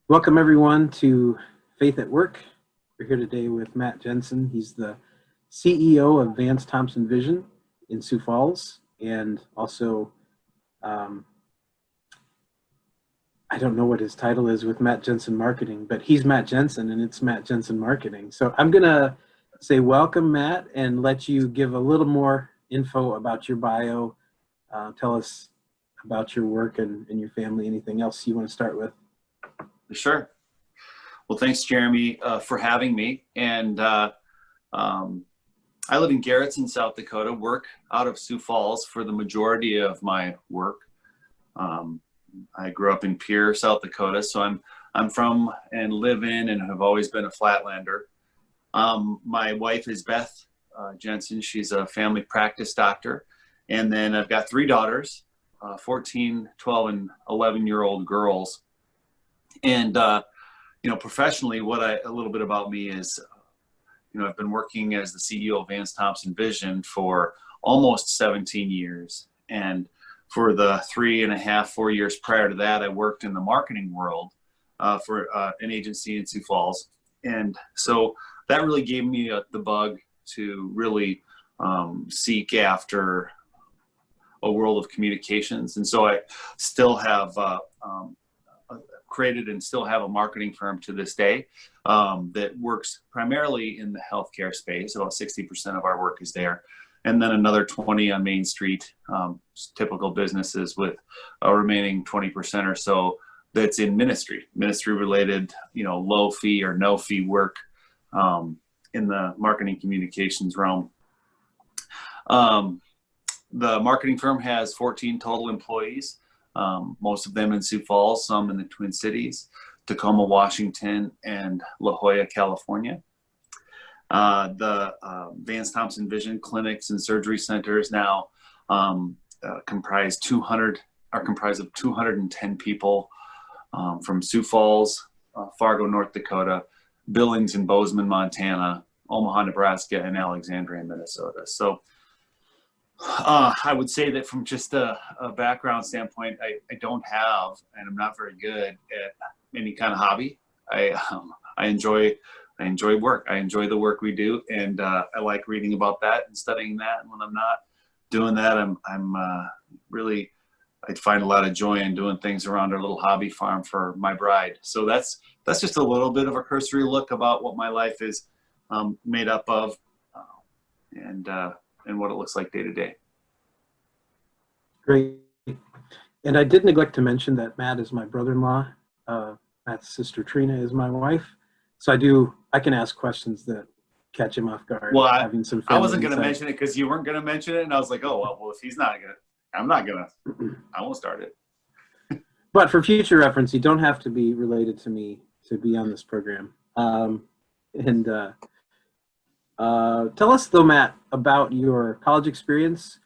Welcome everyone to Faith at Work. We're here today with Matt Jensen. He's the CEO of Vance Thompson Vision in Sioux Falls, and also I don't know what his title is with Matt Jensen Marketing, but he's Matt Jensen and it's Matt Jensen Marketing. So I'm gonna say welcome, Matt, and let you give a little more info about your bio. Tell us about your work and your family. Anything else you want to start with? Sure. Well, thanks, Jeremy, for having me. And I live in Garrettson, South Dakota, work out of Sioux Falls for the majority of my work. I grew up in Pierre, South Dakota, so I'm from and live in and have always been a Flatlander. My wife is Beth Jensen. She's a family practice doctor. And then I've got three daughters, 14, 12, and 11-year-old girls. And, professionally, a little bit about me is, I've been working as the CEO of Vance Thompson Vision for almost 17 years. And for the 3.5, 4 years prior to that, I worked in the marketing world for an agency in Sioux Falls. And so that really gave me the bug to really seek after a world of communications. And so I still have created and still have a marketing firm to this day that works primarily in the healthcare space. About 60% of our work is there. And then another 20 on Main Street, typical businesses, with a remaining 20% or so that's in ministry related, low fee or no fee work in the marketing communications realm. The marketing firm has 14 total employees. Most of them in Sioux Falls, some in the Twin Cities, Tacoma, Washington, and La Jolla, California. The Vance Thompson Vision clinics and surgery centers now comprise of 210 people from Sioux Falls, Fargo, North Dakota, Billings and Bozeman, Montana, Omaha, Nebraska, and Alexandria, Minnesota. So I would say that from just a background standpoint, I don't have, and I'm not very good at any kind of hobby. I enjoy work. I enjoy the work we do, and I like reading about that and studying that. And when I'm not doing that, I'd find a lot of joy in doing things around our little hobby farm for my bride. So that's just a little bit of a cursory look about what my life is made up of, and what it looks like day to day. Great. And I did neglect to mention that Matt is my brother-in-law. Matt's sister Trina is my wife. So I can ask questions that catch him off guard. Well, I wasn't going to mention it because you weren't going to mention it. And I was like, oh, well, if he's not going to, I'm not going to, I won't start it. But for future reference, you don't have to be related to me to be on this program. Tell us, though, Matt, about your college experience.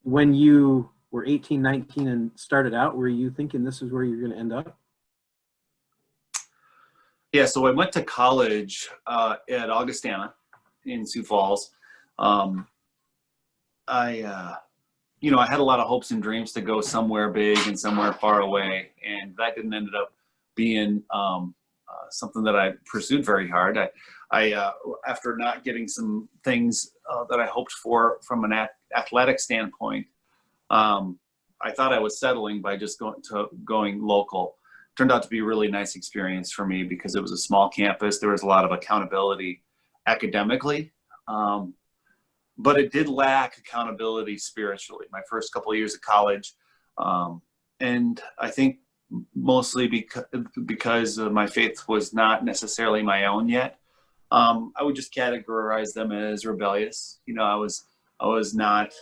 When you were 18, 19 and started out, were you thinking this is where you're going to end up? Yeah, so I went to college at Augustana in Sioux Falls. I had a lot of hopes and dreams to go somewhere big and somewhere far away, and that didn't end up being something that I pursued very hard. I after not getting some things that I hoped for from an athletic standpoint, I thought I was settling by just going local. Turned out to be a really nice experience for me because it was a small campus. There was a lot of accountability academically, but it did lack accountability spiritually. My first couple of years of college, and I think mostly because my faith was not necessarily my own yet. I would just categorize them as rebellious. I was not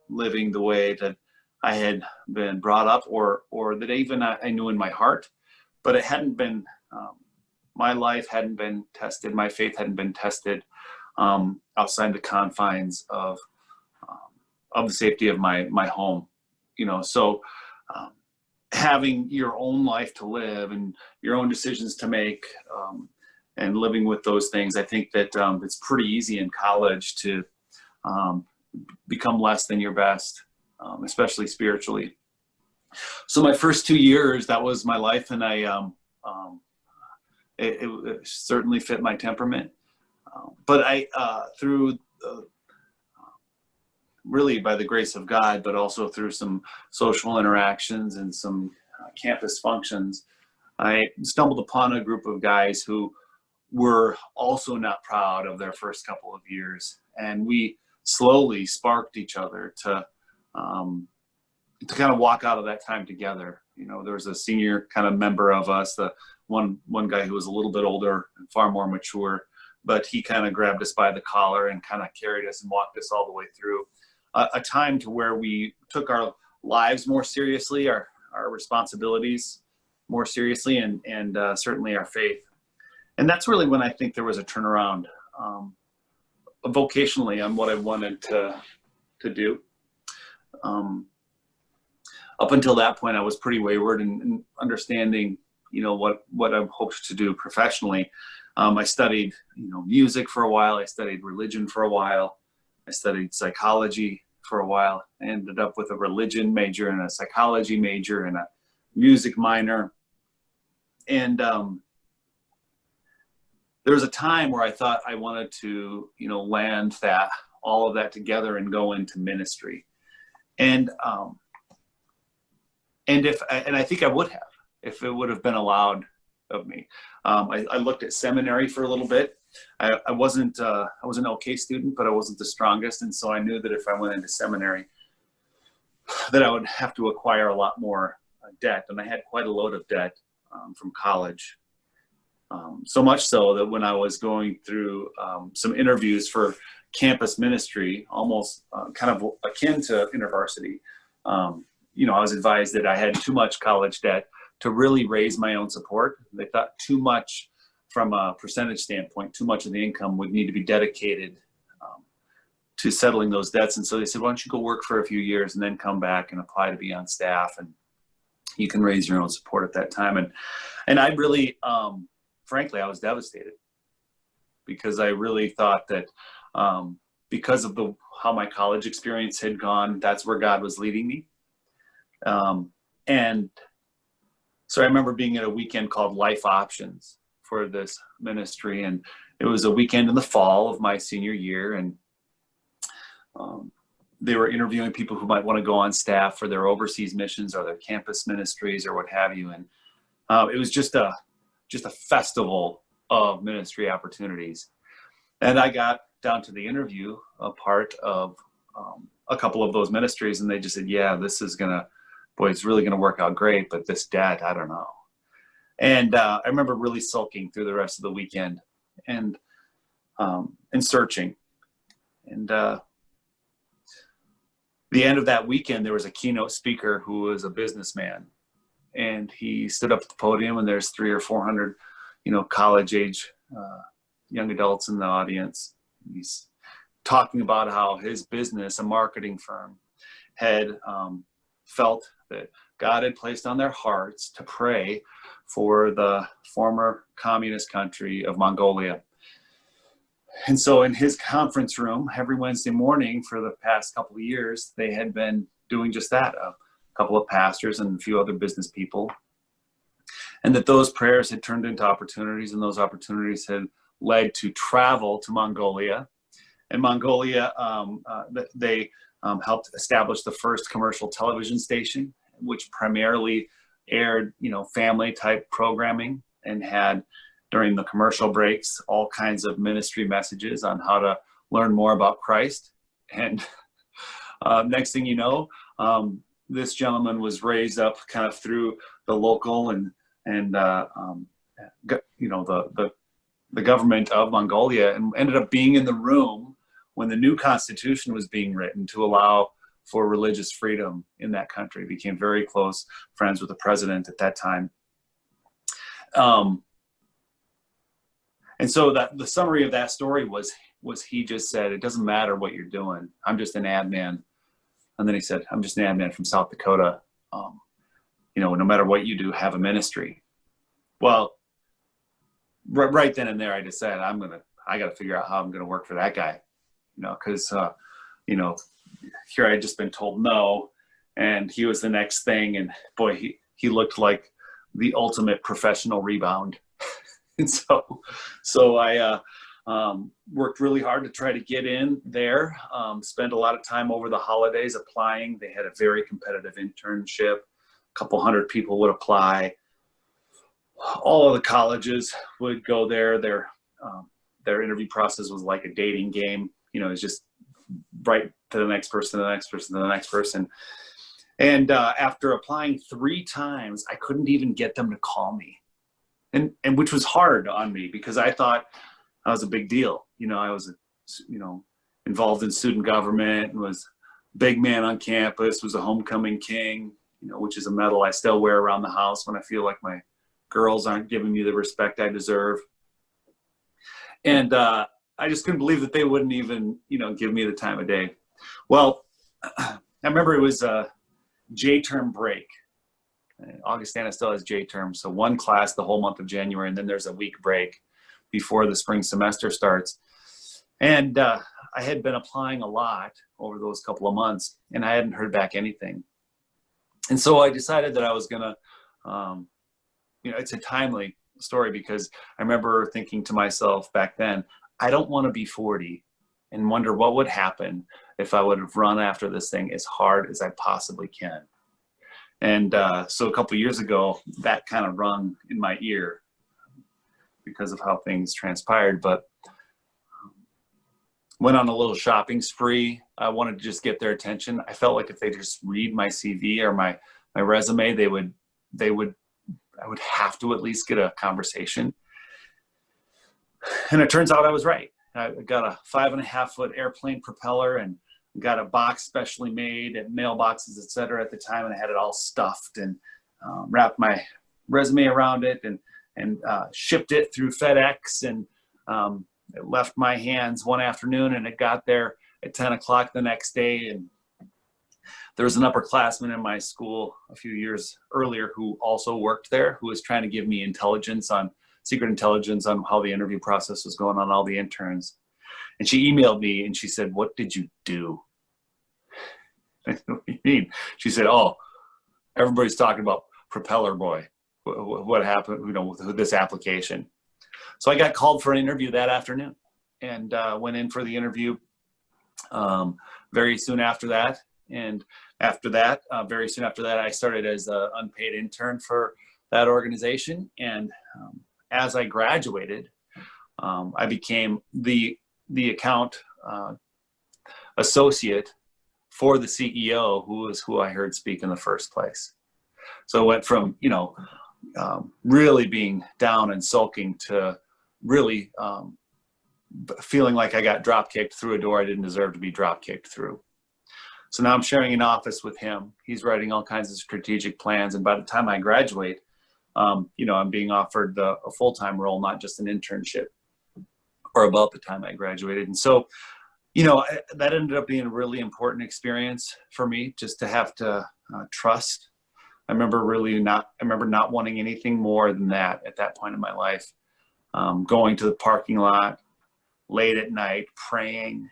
living the way that I had been brought up, or that even I knew in my heart, but it hadn't been. My life hadn't been tested. My faith hadn't been tested outside the confines of the safety of my home. So having your own life to live and your own decisions to make. And living with those things, I think that it's pretty easy in college to become less than your best, especially spiritually. So my first 2 years, that was my life, and I It certainly fit my temperament. But through really by the grace of God, but also through some social interactions and some campus functions, I stumbled upon a group of guys who were also not proud of their first couple of years. And we slowly sparked each other to kind of walk out of that time together. You know, there was a senior kind of member of us, the one guy who was a little bit older and far more mature, but he kind of grabbed us by the collar and kind of carried us and walked us all the way through a time to where we took our lives more seriously, our responsibilities more seriously, and certainly our faith. And that's really when I think there was a turnaround vocationally on what I wanted to do. Up until that point, I was pretty wayward in understanding, you know, what I hoped to do professionally. I studied, you know, music for a while. I studied religion for a while. I studied psychology for a while. I ended up with a religion major and a psychology major and a music minor. And there was a time where I thought I wanted to, you know, land all of that together and go into ministry. And I think I would have, if it would have been allowed of me. I looked at seminary for a little bit. I was an okay student, but I wasn't the strongest. And so I knew that if I went into seminary, that I would have to acquire a lot more debt. And I had quite a load of debt from college. So much so that when I was going through some interviews for campus ministry, almost kind of akin to InterVarsity, you know, I was advised that I had too much college debt to really raise my own support. They thought too much from a percentage standpoint, too much of the income would need to be dedicated to settling those debts. And so they said, why don't you go work for a few years and then come back and apply to be on staff, and you can raise your own support at that time. And I really, frankly, I was devastated because I really thought that because of how my college experience had gone, that's where God was leading me. And so I remember being at a weekend called Life Options for this ministry. And it was a weekend in the fall of my senior year. And they were interviewing people who might want to go on staff for their overseas missions or their campus ministries or what have you. And it was just a festival of ministry opportunities. And I got down to the interview, a part of a couple of those ministries, and they just said, yeah, this is it's really going to work out great, but this debt, I don't know. And I remember really sulking through the rest of the weekend and searching. And the end of that weekend, there was a keynote speaker who was a businessman, and he stood up at the podium, and there's 300 or 400, you know, college age young adults in the audience. He's talking about how his business, a marketing firm, had felt that God had placed on their hearts to pray for the former communist country of Mongolia. And so in his conference room, every Wednesday morning for the past couple of years, they had been doing just that, a couple of pastors and a few other business people. And that those prayers had turned into opportunities, and those opportunities had led to travel to Mongolia. And Mongolia, they helped establish the first commercial television station, which primarily aired, you know, family type programming, and had during the commercial breaks all kinds of ministry messages on how to learn more about Christ. And next thing you know, this gentleman was raised up kind of through the local and you know, the government of Mongolia, and ended up being in the room when the new constitution was being written to allow for religious freedom in that country. Became very close friends with the president at that time. And so the summary of that story was he just said, it doesn't matter what you're doing. I'm just an ad man. And then he said, I'm just an ad man from South Dakota. You know, no matter what you do, have a ministry. Well, right then and there, I decided I got to figure out how I'm going to work for that guy, you know, because, you know, here I had just been told no, and he was the next thing. And boy, he looked like the ultimate professional rebound. And so I worked really hard to try to get in there, spent a lot of time over the holidays applying. They had a very competitive internship. A couple hundred people would apply. All of the colleges would go there. Their interview process was like a dating game. It's just right to the next person, to the next person, to the next person. And after applying 3 times, I couldn't even get them to call me. And which was hard on me because I thought I was a big deal. I was, involved in student government and was big man on campus, was a homecoming king, which is a medal I still wear around the house when I feel like my girls aren't giving me the respect I deserve. And I just couldn't believe that they wouldn't even, give me the time of day. Well, I remember it was a J-term break. Augustana still has J-term, so 1 class the whole month of January, and then there's a week break before the spring semester starts. And I had been applying a lot over those couple of months, and I hadn't heard back anything. And so I decided that I was gonna, it's a timely story because I remember thinking to myself back then, I don't want to be 40 and wonder what would happen if I would have run after this thing as hard as I possibly can. And so a couple of years ago, that kind of rung in my ear because of how things transpired. But went on a little shopping spree. I wanted to just get their attention. I felt like if they just read my CV or my resume, I would have to at least get a conversation. And it turns out I was right. I got a 5.5-foot airplane propeller and got a box specially made at mailboxes, et cetera, at the time, and I had it all stuffed and wrapped my resume around it and shipped it through FedEx, and it left my hands one afternoon, and it got there at 10 o'clock the next day. And there was an upperclassman in my school a few years earlier who also worked there, who was trying to give me secret intelligence on how the interview process was going on all the interns. And she emailed me and she said, "What did you do?" I said, "What do you mean?" She said, "Oh, everybody's talking about Propeller Boy. What happened, with this application?" So I got called for an interview that afternoon and went in for the interview very soon after that. And very soon after that, I started as an unpaid intern for that organization. And as I graduated, I became the account associate for the CEO, who I heard speak in the first place. So it went from, really being down and sulking to really feeling like I got drop kicked through a door I didn't deserve to be drop kicked through. So now I'm sharing an office with him. He's writing all kinds of strategic plans. And by the time I graduate, I'm being offered a full-time role, not just an internship, or about the time I graduated. And so, that ended up being a really important experience for me, just to have to trust. I remember not wanting anything more than that at that point in my life. Going to the parking lot late at night, praying,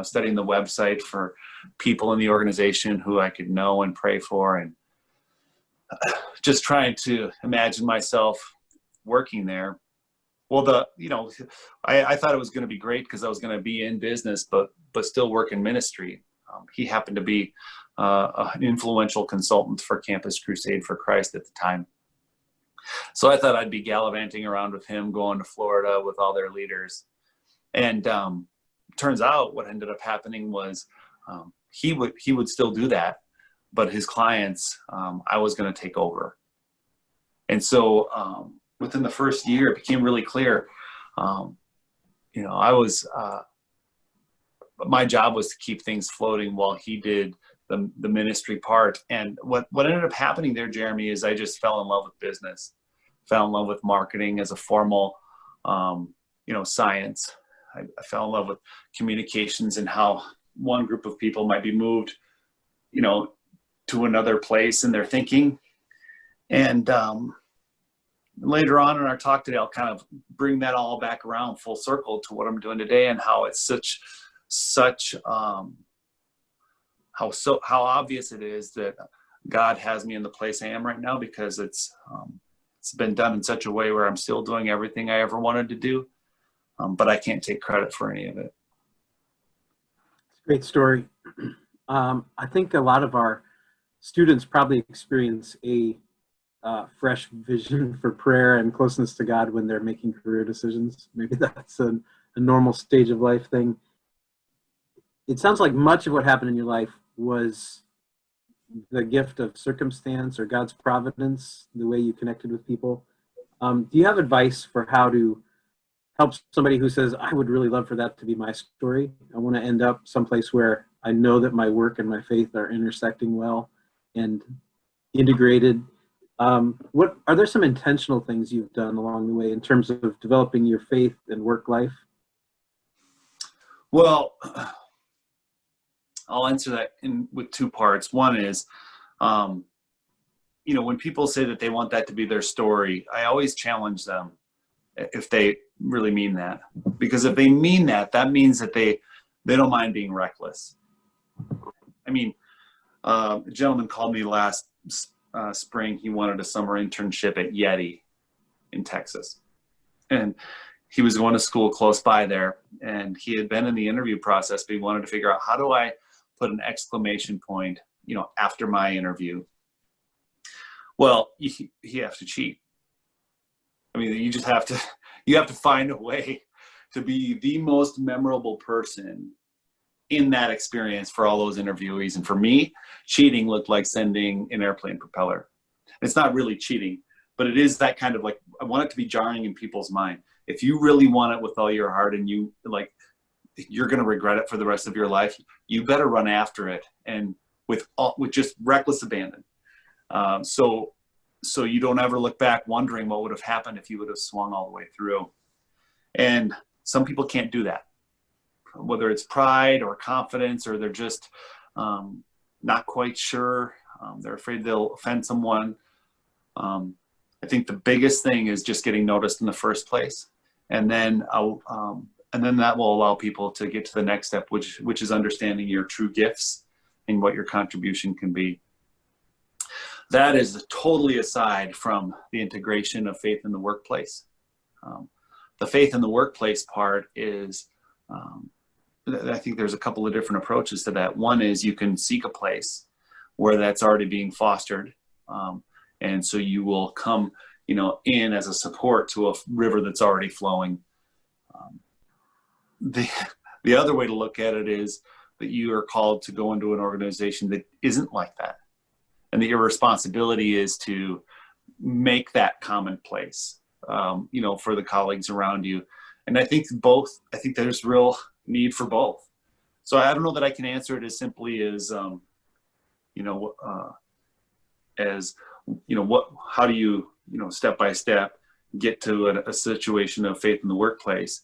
studying the website for people in the organization who I could know and pray for, and just trying to imagine myself working there. Well, I thought it was going to be great because I was going to be in business, but still work in ministry. He happened to be an influential consultant for Campus Crusade for Christ at the time. So I thought I'd be gallivanting around with him, going to Florida with all their leaders. And turns out what ended up happening was he would still do that, but his clients, I was going to take over. And so within the first year, it became really clear, my job was to keep things floating while he did the ministry part. And what ended up happening there, Jeremy, is I just fell in love with business, fell in love with marketing as a formal, science. I fell in love with communications and how one group of people might be moved, to another place in their thinking. And later on in our talk today, I'll kind of bring that all back around full circle to what I'm doing today, and how it's how obvious it is that God has me in the place I am right now, because it's been done in such a way where I'm still doing everything I ever wanted to do, but I can't take credit for any of it. It's a great story. I think a lot of our students probably experience a fresh vision for prayer and closeness to God when they're making career decisions. Maybe that's a normal stage of life thing. It sounds like much of what happened in your life was the gift of circumstance or God's providence, the way you connected with people. Do you have advice for how to help somebody who says, I would really love for that to be my story? I want to end up someplace where I know that my work and my faith are intersecting well and integrated. What are there some intentional things you've done along the way in terms of developing your faith and work life? Well, I'll answer that with two parts. One is, when people say that they want that to be their story, I always challenge them if they really mean that. Because if they mean that, that means that they don't mind being reckless. I mean, a gentleman called me last spring. He wanted a summer internship at Yeti in Texas. And he was going to school close by there. And he had been in the interview process, but he wanted to figure out, how do I put an exclamation point, after my interview? Well, you have to cheat. I mean, you have to find a way to be the most memorable person in that experience for all those interviewees. And for me, cheating looked like sending an airplane propeller. It's not really cheating, but it is that kind of like, I want it to be jarring in people's mind. If you really want it with all your heart and you're going to regret it for the rest of your life, you better run after it, and with just reckless abandon. So you don't ever look back wondering what would have happened if you would have swung all the way through. And some people can't do that, whether it's pride or confidence, or they're just not quite sure. They're afraid they'll offend someone. I think the biggest thing is just getting noticed in the first place. And then that will allow people to get to the next step, which is understanding your true gifts and what your contribution can be. That is totally aside from the integration of faith in the workplace. The faith in the workplace part is, I think there's a couple of different approaches to that. One is you can seek a place where that's already being fostered. And so you will come, in as a support to a river that's already flowing. The other way to look at it is that you are called to go into an organization that isn't like that, and that your responsibility is to make that commonplace, for the colleagues around you. And I think there's real need for both. So I don't know that I can answer it as simply as, how do you, step by step get to a situation of faith in the workplace.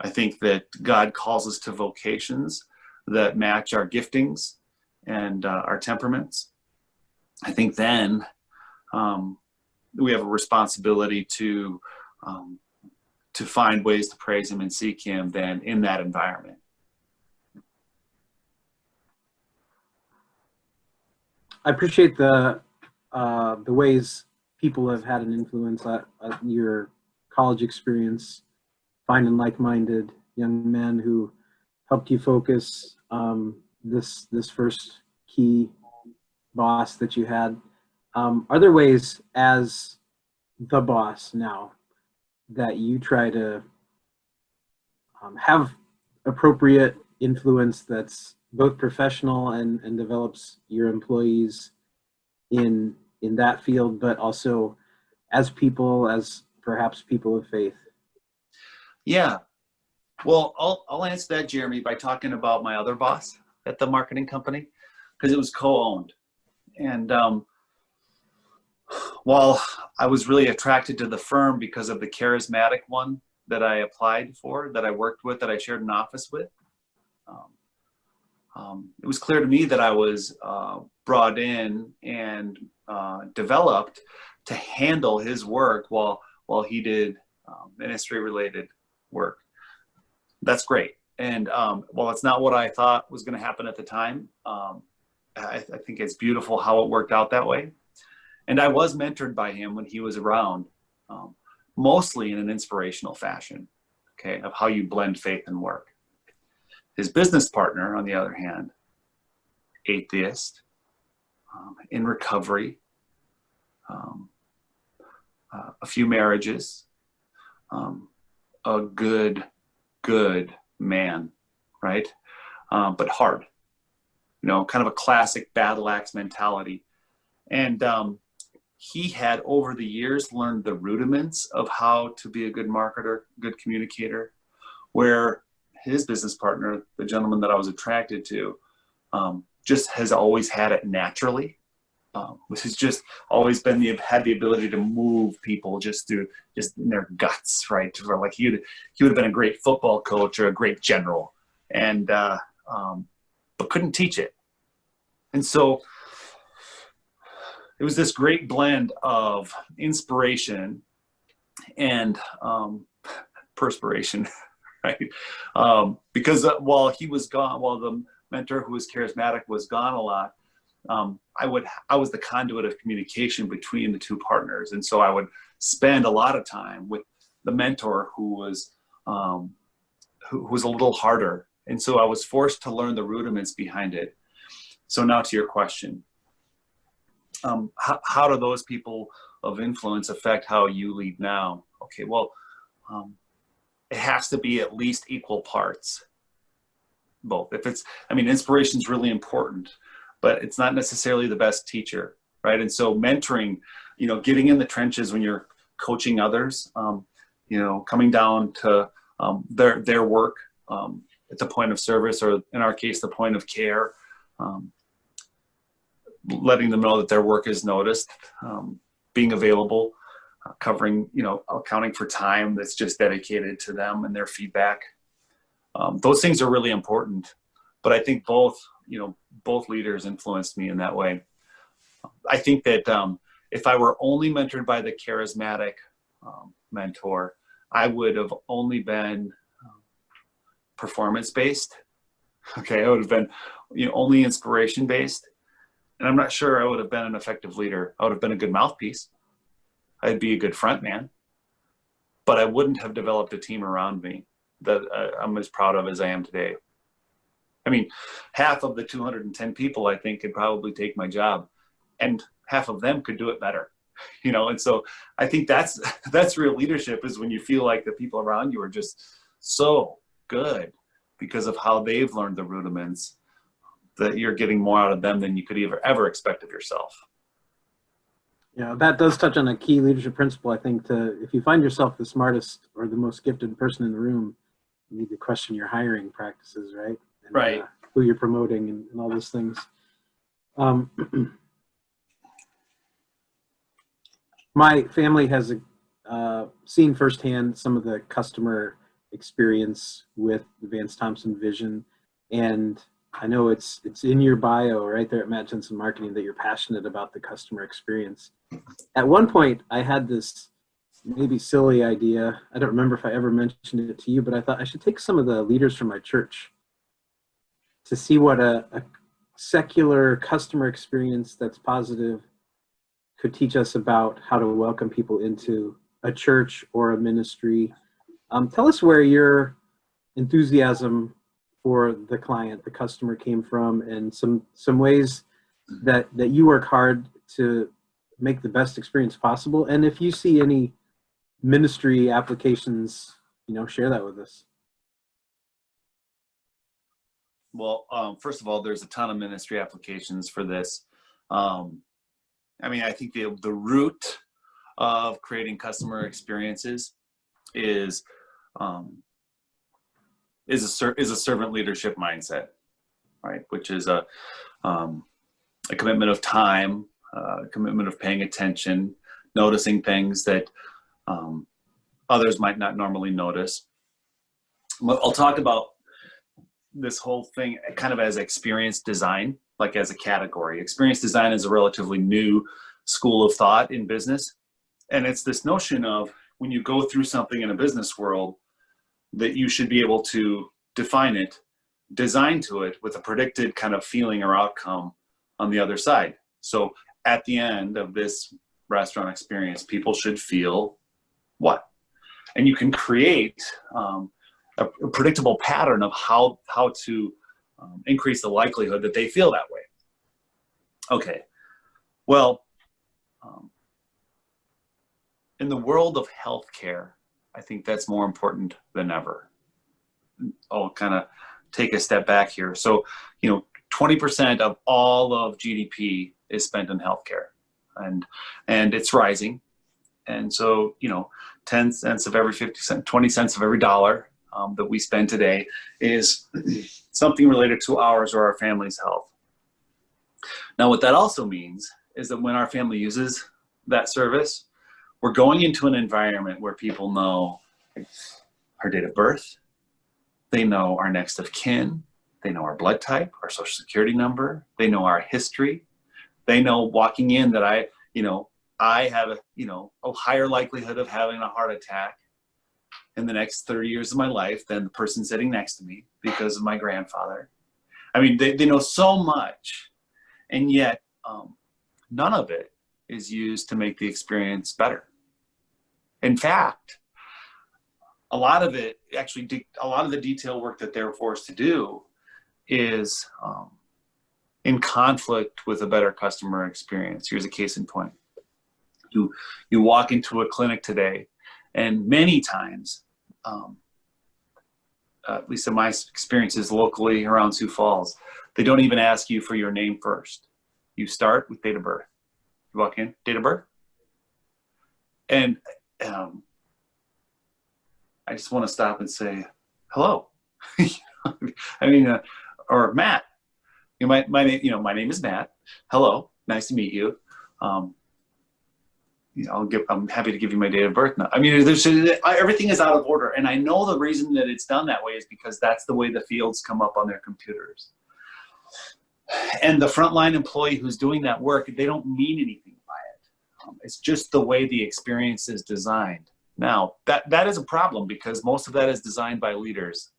I think that God calls us to vocations that match our giftings and our temperaments. I think then we have a responsibility to find ways to praise Him and seek Him then in that environment. I appreciate the ways people have had an influence on your college experience, finding like-minded young men who helped you focus. This first key boss that you had. Are there ways as the boss now that you try to have appropriate influence that's both professional and develops your employees in that field, but also as people, as perhaps people of faith? Yeah. Well, I'll answer that, Jeremy, by talking about my other boss at the marketing company, because it was co-owned. And while I was really attracted to the firm because of the charismatic one that I applied for, that I worked with, that I shared an office with, it was clear to me that I was brought in and developed to handle his work while he did ministry-related work. That's great. And while it's not what I thought was going to happen at the time, I think it's beautiful how it worked out that way. And I was mentored by him when he was around, mostly in an inspirational fashion, okay, of how you blend faith and work. His business partner, on the other hand, atheist, in recovery, a few marriages, a good man, right? But hard, kind of a classic battle axe mentality. And he had, over the years, learned the rudiments of how to be a good marketer, good communicator, where his business partner, the gentleman that I was attracted to, just has always had it naturally, which has just always had the ability to move people just in their guts, right? Like he would have been a great football coach or a great general, and but couldn't teach it. And so it was this great blend of inspiration and perspiration, right? Because while he was gone, while the mentor who was charismatic was gone a lot, I was the conduit of communication between the two partners. And so I would spend a lot of time with the mentor who was a little harder. And so I was forced to learn the rudiments behind it. So now to your question. How do those people of influence affect how you lead now? Okay, well, it has to be at least equal parts, both. Inspiration is really important, but it's not necessarily the best teacher, right? And so mentoring, getting in the trenches when you're coaching others, coming down to their work at the point of service, or in our case, the point of care, letting them know that their work is noticed, being available, covering, accounting for time that's just dedicated to them and their feedback. Those things are really important, but I think both leaders influenced me in that way. I think that if I were only mentored by the charismatic mentor, I would have only been performance-based. Okay, I would have been only inspiration-based. And I'm not sure I would have been an effective leader. I would have been a good mouthpiece. I'd be a good front man, but I wouldn't have developed a team around me that I'm as proud of as I am today. Half of the 210 people, I think, could probably take my job, and half of them could do it better, And so I think that's real leadership, is when you feel like the people around you are just so good because of how they've learned the rudiments, that you're getting more out of them than you could ever expect of yourself. Yeah, that does touch on a key leadership principle, I think. If you find yourself the smartest or the most gifted person in the room, you need to question your hiring practices, right? And, right. Who you're promoting and all those things. My family has seen firsthand some of the customer experience with the Vance Thompson vision, and I know it's in your bio right there at Matt Jensen Marketing that you're passionate about the customer experience. At one point, I had this maybe silly idea. I don't remember if I ever mentioned it to you, but I thought I should take some of the leaders from my church to see what a secular customer experience that's positive could teach us about how to welcome people into a church or a ministry. Tell us where your enthusiasm for the client, the customer, came from, and some ways that you work hard to make the best experience possible. And if you see any ministry applications, share that with us. Well, first of all, there's a ton of ministry applications for this. I think the root of creating customer experiences is a servant leadership mindset, right? Which is a commitment of time, a commitment of paying attention, noticing things that others might not normally notice. I'll talk about this whole thing kind of as experience design, like as a category. Experience design is a relatively new school of thought in business. And it's this notion of, when you go through something in a business world, that you should be able to define it, design to it with a predicted kind of feeling or outcome on the other side. So at the end of this restaurant experience, people should feel what? And you can create a predictable pattern of how to increase the likelihood that they feel that way. Okay, well, in the world of healthcare, I think that's more important than ever. I'll kind of take a step back here. So, 20% of all of GDP is spent in healthcare, and it's rising. And so, 10 cents of every 50 cents, 20 cents of every dollar that we spend today is something related to ours or our family's health. Now, what that also means is that when our family uses that service, we're going into an environment where people know our date of birth, they know our next of kin, they know our blood type, our social security number, they know our history, they know walking in that I have a higher likelihood of having a heart attack in the next 30 years of my life than the person sitting next to me because of my grandfather. I mean, they know so much, and yet none of it is used to make the experience better. In fact, a lot of it, actually, a lot of the detail work that they're forced to do is in conflict with a better customer experience. Here's a case in point. You walk into a clinic today, and many times, at least in my experiences locally around Sioux Falls, they don't even ask you for your name first. You start with date of birth. You walk in, date of birth. And I just want to stop and say, hello. I mean, or Matt. My name is Matt. Hello, nice to meet you. I'm happy to give you my date of birth now. I mean, everything is out of order, and I know the reason that it's done that way is because that's the way the fields come up on their computers. And the frontline employee who's doing that work, they don't mean anything by it. It's just the way the experience is designed. Now, that is a problem because most of that is designed by leaders.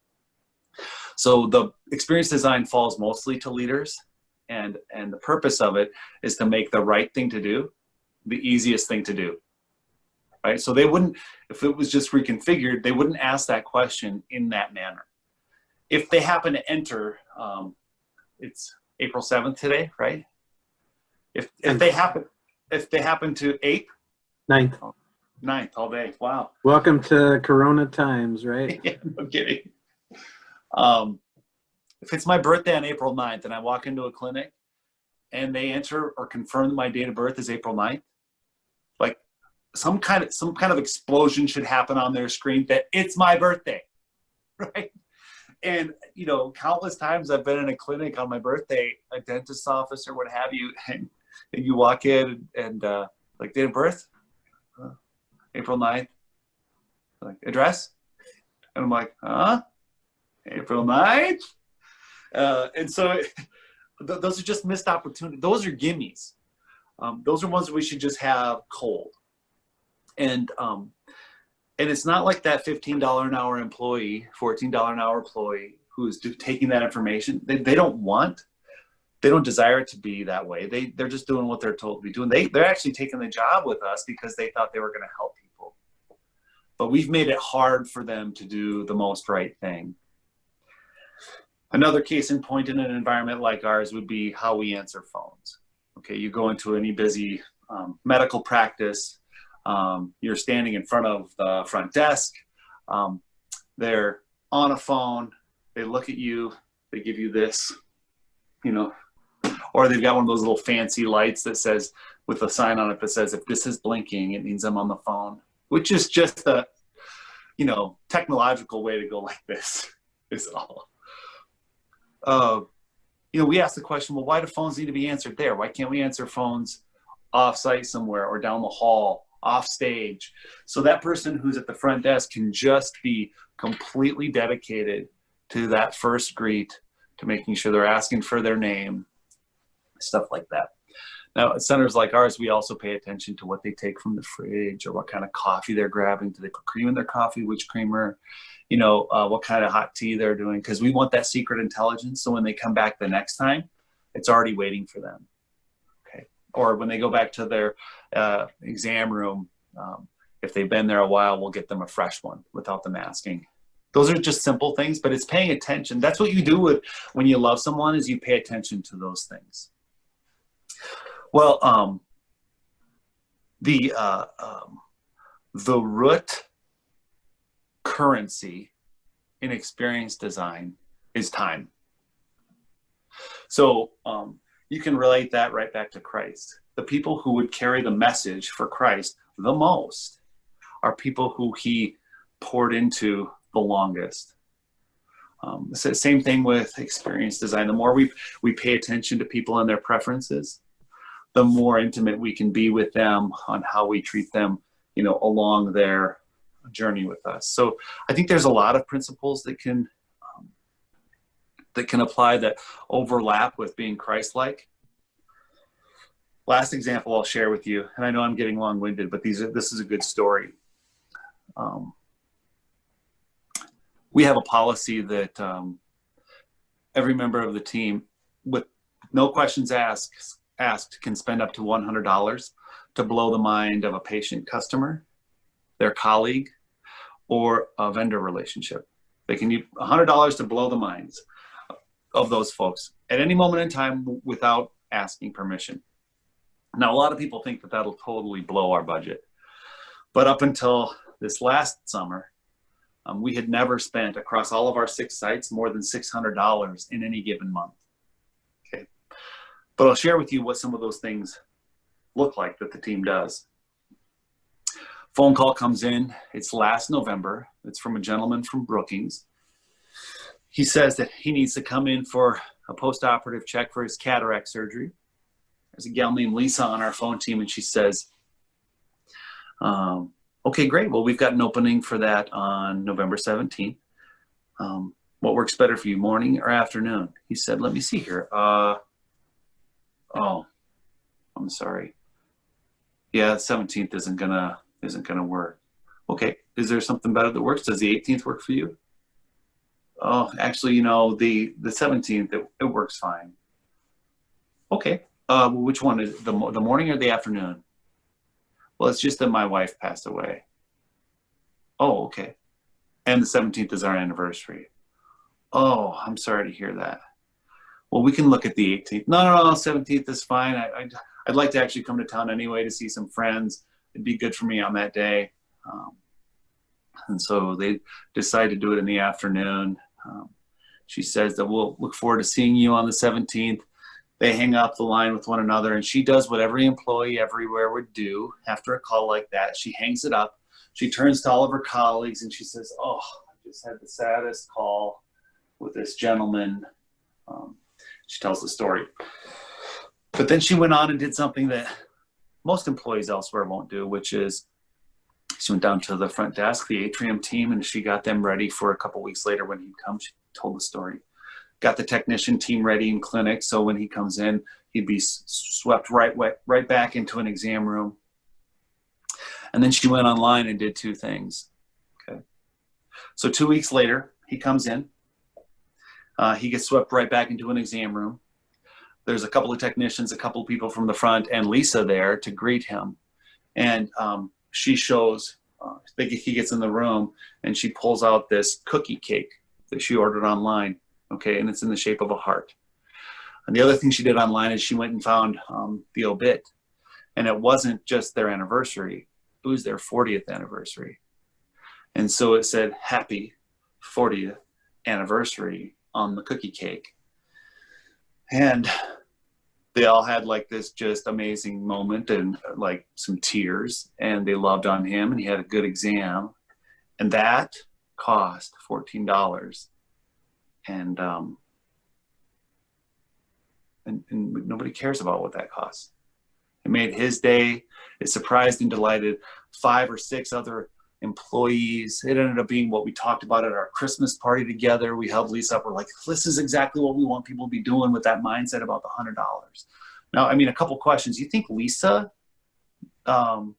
So the experience design falls mostly to leaders, and the purpose of it is to make the right thing to do the easiest thing to do, right? So they wouldn't, if it was just reconfigured, they wouldn't ask that question in that manner. If they happen to enter, it's April 7th today, right? If they happen to 8th? 9th. 9th all day, wow. Welcome to Corona times, right? Yeah, no kidding. If it's my birthday on April 9th and I walk into a clinic and they enter or confirm that my date of birth is April 9th, like some kind of explosion should happen on their screen that it's my birthday, right? And countless times I've been in a clinic on my birthday, a dentist's office or what have you, and you walk in and like date of birth, April 9th, like address, and I'm like, April 9th, and so those are just missed opportunities. Those are gimmies. Those are ones that we should just have cold. And it's not like that $15 an hour employee, $14 an hour employee who's taking that information. They don't desire it to be that way. They're just doing what they're told to be doing. They're actually taking the job with us because they thought they were going to help people. But we've made it hard for them to do the most right thing. Another case in point in an environment like ours would be how we answer phones. Okay, you go into any busy medical practice, you're standing in front of the front desk, they're on a phone, they look at you, they give you this, or they've got one of those little fancy lights that says, with a sign on it that says, if this is blinking, it means I'm on the phone, which is just a, technological way to go like this is all. We ask the question, well, why do phones need to be answered there? Why can't we answer phones off-site somewhere or down the hall, off stage? So that person who's at the front desk can just be completely dedicated to that first greet, to making sure they're asking for their name, stuff like that. Now, at centers like ours, we also pay attention to what they take from the fridge or what kind of coffee they're grabbing. Do they put cream in their coffee? Which creamer? What kind of hot tea they're doing, because we want that secret intelligence. So when they come back the next time, it's already waiting for them. or when they go back to their exam room, if they've been there a while, we'll get them a fresh one without them asking. Those are just simple things, but it's paying attention. That's what you do when you love someone, is you pay attention to those things. Well, the root currency in experience design is time. So you can relate that right back to Christ. The people who would carry the message for Christ the most are people who he poured into the longest. Same thing with experience design. The more we pay attention to people and their preferences, the more intimate we can be with them on how we treat them, along their journey with us. So I think there's a lot of principles that can apply that overlap with being Christ-like. Last example I'll share with you, and I know I'm getting long-winded, but this is a good story. We have a policy that every member of the team, with no questions asked, can spend up to $100 to blow the mind of a patient customer, their colleague, or a vendor relationship. They can use $100 to blow the minds of those folks at any moment in time without asking permission. Now, a lot of people think that that'll totally blow our budget. But up until this last summer, we had never spent across all of our 6 sites more than $600 in any given month. Okay. But I'll share with you what some of those things look like that the team does. Phone call comes in. It's last November. It's from a gentleman from Brookings. He says that he needs to come in for a post-operative check for his cataract surgery. There's a gal named Lisa on our phone team, and she says, okay, great. Well, we've got an opening for that on November 17th. What works better for you, morning or afternoon? He said, let me see here. Oh, I'm sorry. Yeah, 17th isn't gonna work. Okay, is there something better that works? Does the 18th work for you? Oh, actually, the 17th, it works fine. Okay, which one is the morning or the afternoon? Well, it's just that my wife passed away. Oh, okay. And the 17th is our anniversary. Oh, I'm sorry to hear that. Well, we can look at the 18th. No, 17th is fine. I'd like to actually come to town anyway to see some friends. It'd be good for me on that day. And so they decide to do it in the afternoon. She says that we'll look forward to seeing you on the 17th. They hang up the line with one another, and she does what every employee everywhere would do after a call like that. She hangs it up. She turns to all of her colleagues and she says, oh, I just had the saddest call with this gentleman. She tells the story. But then she went on and did something that most employees elsewhere won't do, which is she went down to the front desk, the atrium team, and she got them ready for a couple weeks later when he'd come. She told the story. Got the technician team ready in clinic, so when he comes in, he'd be swept right back into an exam room. And then she went online and did 2 things. Okay. So 2 weeks later, he comes in. He gets swept right back into an exam room. There's a couple of technicians, a couple of people from the front, and Lisa there to greet him. And she shows, he gets in the room, and she pulls out this cookie cake that she ordered online. Okay, and it's in the shape of a heart. And the other thing she did online is she went and found the obit. And it wasn't just their anniversary, it was their 40th anniversary. And so it said, happy 40th anniversary on the cookie cake. And they all had like this just amazing moment and like some tears, and they loved on him, and he had a good exam. And that cost $14. And nobody cares about what that costs. It made his day. It surprised and delighted 5 or 6 other employees. It ended up being what we talked about at our Christmas party together. We held Lisa up. We're like, this is exactly what we want people to be doing with that mindset about the $100. Now, I mean, a couple questions. You think Lisa, now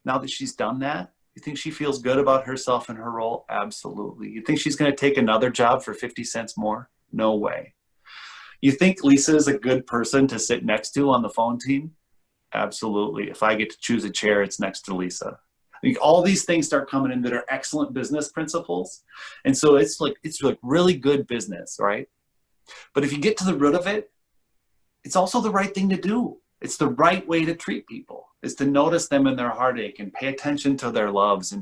that she's done that, you think she feels good about herself and her role? Absolutely. You think she's going to take another job for 50 cents more? No way. You think Lisa is a good person to sit next to on the phone team? Absolutely. If I get to choose a chair, it's next to Lisa. I think all these things start coming in that are excellent business principles. And so it's like really good business, right? But if you get to the root of it, it's also the right thing to do. It's the right way to treat people, is to notice them in their heartache and pay attention to their loves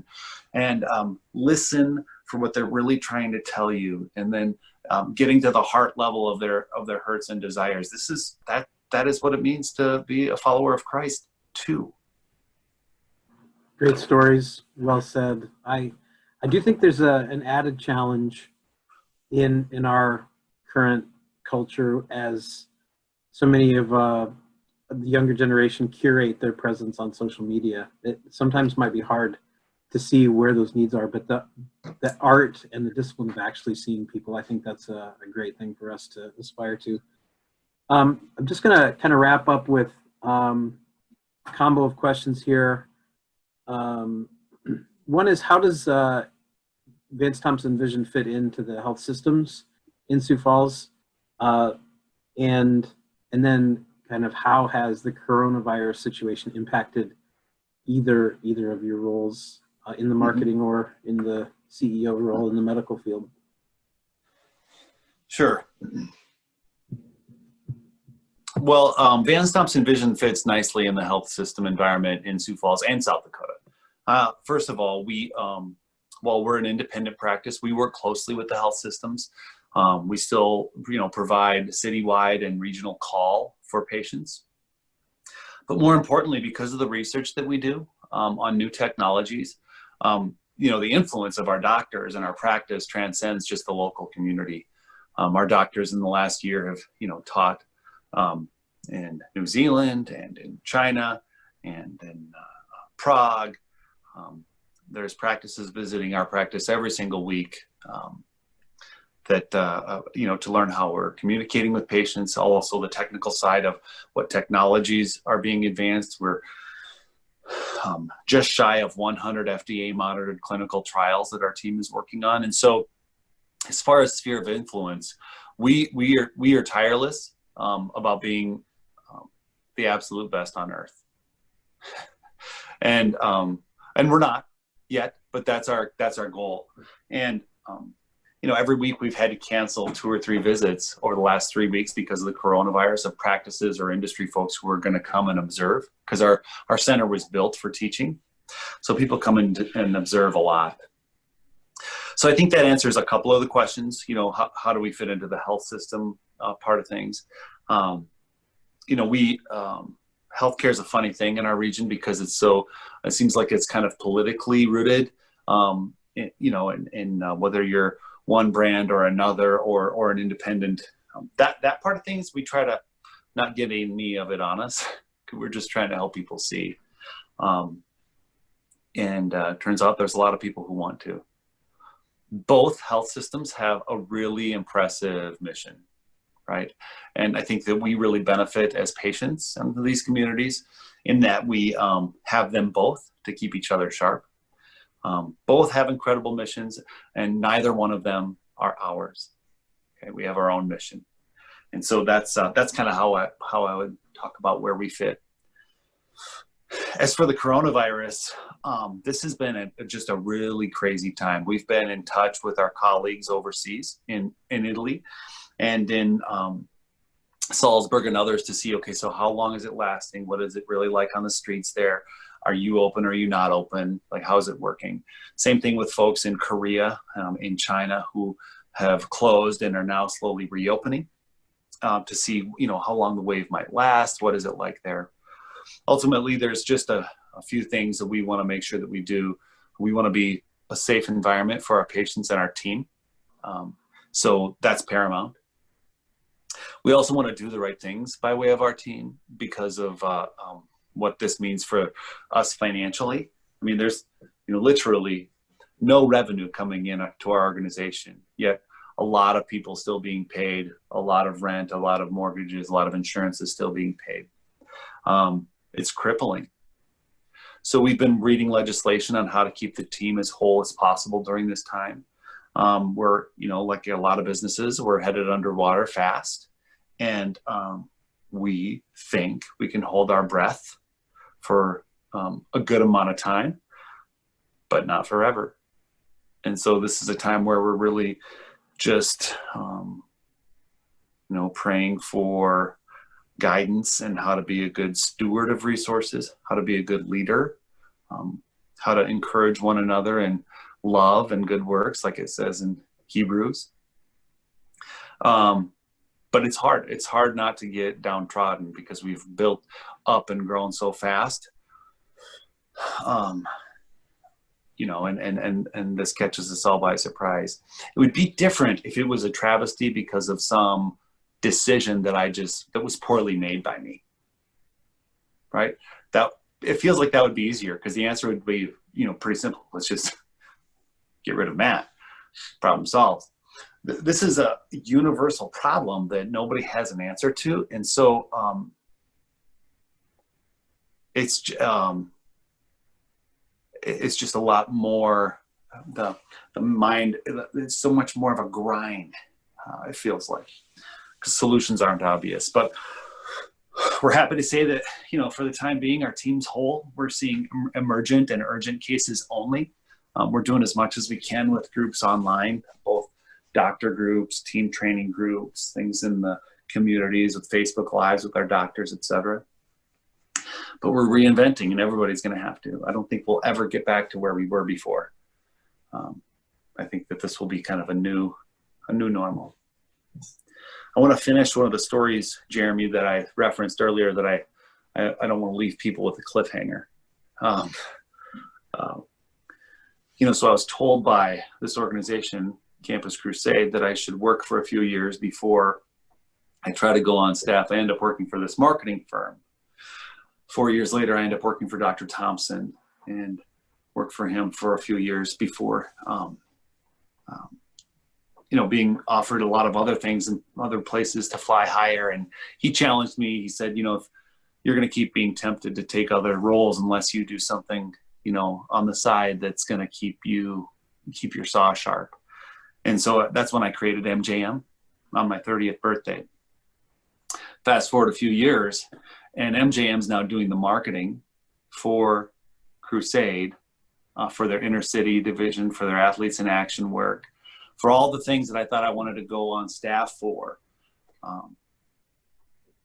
and listen for what they're really trying to tell you, and then getting to the heart level of their hurts and desires. That is what it means to be a follower of Christ too. Great stories. Well said. I do think there's an added challenge in our current culture, as so many of the younger generation curate their presence on social media. It sometimes might be hard to see where those needs are, but the art and the discipline of actually seeing people, I think that's a great thing for us to aspire to. I'm just going to kind of wrap up with a combo of questions here. One is, how does Vance Thompson Vision fit into the health systems in Sioux Falls? And then kind of how has the coronavirus situation impacted either of your roles in the marketing or in the CEO role in the medical field? Sure. Well, Vance Thompson Vision fits nicely in the health system environment in Sioux Falls and South Dakota. First of all, while we're an independent practice, we work closely with the health systems. We still, provide citywide and regional call for patients. But more importantly, because of the research that we do on new technologies, the influence of our doctors and our practice transcends just the local community. Our doctors in the last year have, taught in New Zealand and in China and in Prague. There's practices visiting our practice every single week to learn how we're communicating with patients. Also the technical side of what technologies are being advanced. We're just shy of 100 FDA monitored clinical trials that our team is working on. And so as far as sphere of influence, we are tireless about being the absolute best on earth. And we're not yet, but that's our goal. And every week we've had to cancel 2 or 3 visits over the last 3 weeks because of the coronavirus, of practices or industry folks who are going to come and observe, because our center was built for teaching. So people come in and observe a lot. So I think that answers a couple of the questions. How do we fit into the health system part of things? Healthcare is a funny thing in our region because it seems like it's kind of politically rooted, in whether you're one brand or another or an independent. That part of things, we try to not get any of it on us. We're just trying to help people see. Turns out there's a lot of people who want to. Both health systems have a really impressive mission, right? And I think that we really benefit as patients in these communities in that we have them both to keep each other sharp. Both have incredible missions, and neither one of them are ours. Okay, we have our own mission, and so that's kind of how I would talk about where we fit. As for the coronavirus, this has been just a really crazy time. We've been in touch with our colleagues overseas in Italy and in Salzburg and others to see, okay, so how long is it lasting? What is it really like on the streets there? Are you open? Are you not open? Like, how is it working? Same thing with folks in Korea, in China, who have closed and are now slowly reopening to see, how long the wave might last. What is it like there? Ultimately, there's just a few things that we want to make sure that we do. We want to be a safe environment for our patients and our team. So that's paramount. We also want to do the right things by way of our team because of what this means for us financially. I mean, there's literally no revenue coming in to our organization, yet a lot of people still being paid, a lot of rent, a lot of mortgages, a lot of insurance is still being paid. It's crippling. So we've been reading legislation on how to keep the team as whole as possible during this time. We're, like a lot of businesses, we're headed underwater fast. And we think we can hold our breath for a good amount of time, but not forever. And so this is a time where we're really just, praying for guidance and how to be a good steward of resources, how to be a good leader, how to encourage one another in love and good works, like it says in Hebrews. But it's hard. It's hard not to get downtrodden because we've built up and grown so fast. And this catches us all by surprise. It would be different if it was a travesty because of some decision that was poorly made by me. Right? That it feels like that would be easier because the answer would be, pretty simple. Let's just get rid of Matt. Problem solved. This is a universal problem that nobody has an answer to, and so it's just a lot more. The mind, it's so much more of a grind. It feels like because solutions aren't obvious, but we're happy to say that for the time being, our team's whole. We're seeing emergent and urgent cases only. We're doing as much as we can with groups online, both doctor groups, team training groups, things in the communities with Facebook Lives with our doctors, etc. But we're reinventing, and everybody's going to have to. I don't think we'll ever get back to where we were before. I think that this will be kind of a new normal. I want to finish one of the stories, Jeremy, that I referenced earlier that I don't want to leave people with a cliffhanger. So I was told by this organization, Campus Crusade, that I should work for a few years before I try to go on staff. I end up working for this marketing firm. 4 years later, I end up working for Dr. Thompson and worked for him for a few years before, being offered a lot of other things and other places to fly higher. And he challenged me. He said, if you're going to keep being tempted to take other roles unless you do something, on the side that's going to keep your saw sharp. And so that's when I created MJM on my 30th birthday. Fast forward a few years, and MJM's now doing the marketing for Crusade, for their inner city division, for their athletes in action work, for all the things that I thought I wanted to go on staff for,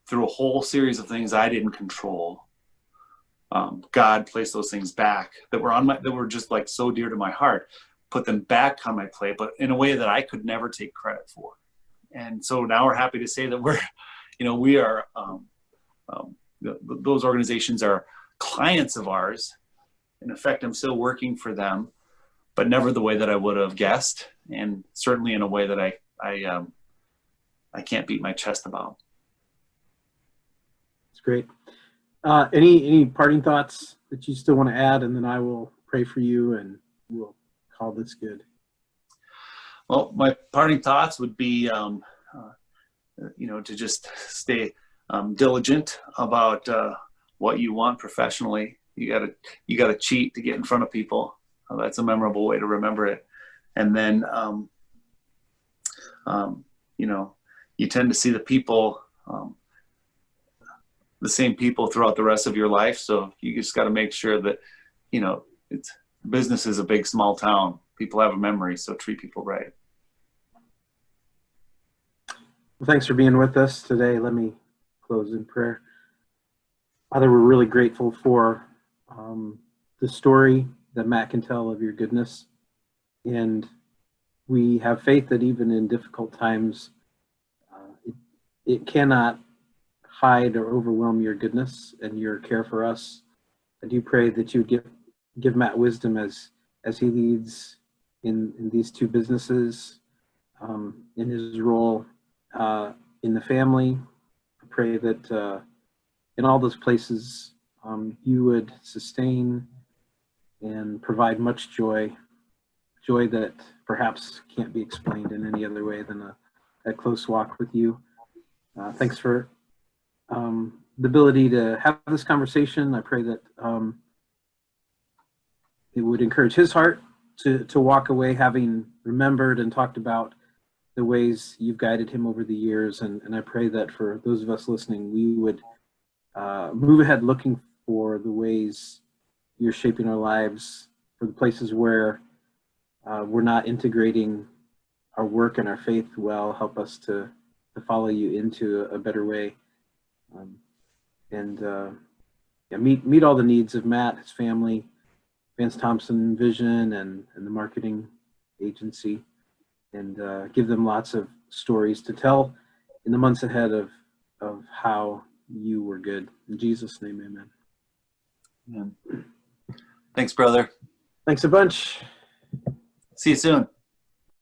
through a whole series of things I didn't control. God placed those things back that were just like so dear to my heart, put them back on my plate, but in a way that I could never take credit for. And so now we're happy to say that we are, those organizations are clients of ours. In effect, I'm still working for them, but never the way that I would have guessed, and certainly in a way that I can't beat my chest about. That's great. Any parting thoughts that you still want to add, and then I will pray for you and we'll call this good. Well, my parting thoughts would be, to just stay diligent about what you want professionally. You gotta cheat to get in front of people. That's a memorable way to remember it. And then, you tend to see the same people throughout the rest of your life. So you just got to make sure that, business is a big, small town. People have a memory, so treat people right. Well, thanks for being with us today. Let me close in prayer. Father, we're really grateful for the story that Matt can tell of your goodness. And we have faith that even in difficult times, it cannot hide or overwhelm your goodness and your care for us. I do pray that you would give Matt wisdom as he leads in these two businesses, in his role in the family. I pray that in all those places you would sustain and provide much joy that perhaps can't be explained in any other way than a close walk with you. Thanks for the ability to have this conversation. I pray that it would encourage his heart to walk away having remembered and talked about the ways you've guided him over the years. And I pray that for those of us listening, we would move ahead looking for for the ways you're shaping our lives, for the places where we're not integrating our work and our faith well. Help us to follow you into a better way. And meet all the needs of Matt, his family, Vance Thompson Vision, and the marketing agency, and give them lots of stories to tell in the months ahead of how you were good. In Jesus' name, amen. Amen. Thanks, brother. Thanks a bunch. See you soon.